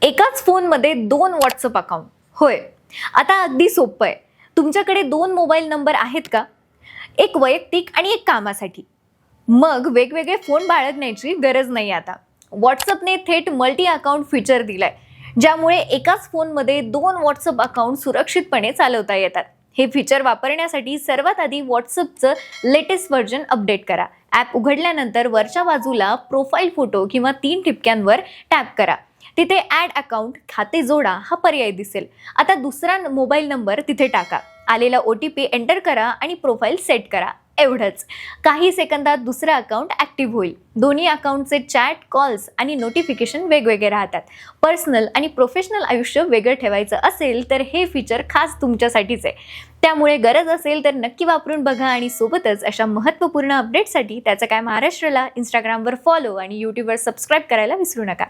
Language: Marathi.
एकाच फोनमध्ये 2 व्हॉट्सअप अकाउंट. होय, आता अगदी सोपं आहे. तुमच्याकडे 2 मोबाईल नंबर आहेत का? एक वैयक्तिक आणि एक कामासाठी. मग वेगवेगळे फोन बाळगण्याची गरज नाही आता. व्हॉट्सअपने थेट मल्टी अकाउंट फीचर दिलाय, ज्यामुळे एकाच फोनमध्ये 2 व्हॉट्सअप अकाउंट सुरक्षितपणे चालवता येतात. हे फीचर वापरण्यासाठी सर्वात आधी व्हॉट्सअपचं लेटेस्ट व्हर्जन अपडेट करा. ॲप उघडल्यानंतर वरच्या बाजूला प्रोफाईल फोटो किंवा 3 ठिपक्यांवर टॅप करा. तिथे ॲड अकाउंट खाते जोडा हा पर्याय दिसेल. आता दुसरा मोबाईल नंबर तिथे टाका. आलेला OTP एंटर करा आणि प्रोफाईल सेट करा. एवढंच. काही सेकंदात दुसरं अकाउंट ॲक्टिव्ह होईल. दोन्ही अकाउंटचे चॅट, कॉल्स आणि नोटिफिकेशन वेगवेगळे राहतात. पर्सनल आणि प्रोफेशनल आयुष्य वेगळं ठेवायचं असेल तर हे फीचर खास तुमच्यासाठीच आहे. त्यामुळे गरज असेल तर नक्की वापरून बघा आणि सोबतच अशा महत्त्वपूर्ण अपडेटसाठी त्याचं काय महाराष्ट्राला Instagramवर फॉलो आणि YouTubeवर सबस्क्राईब करायला विसरू नका.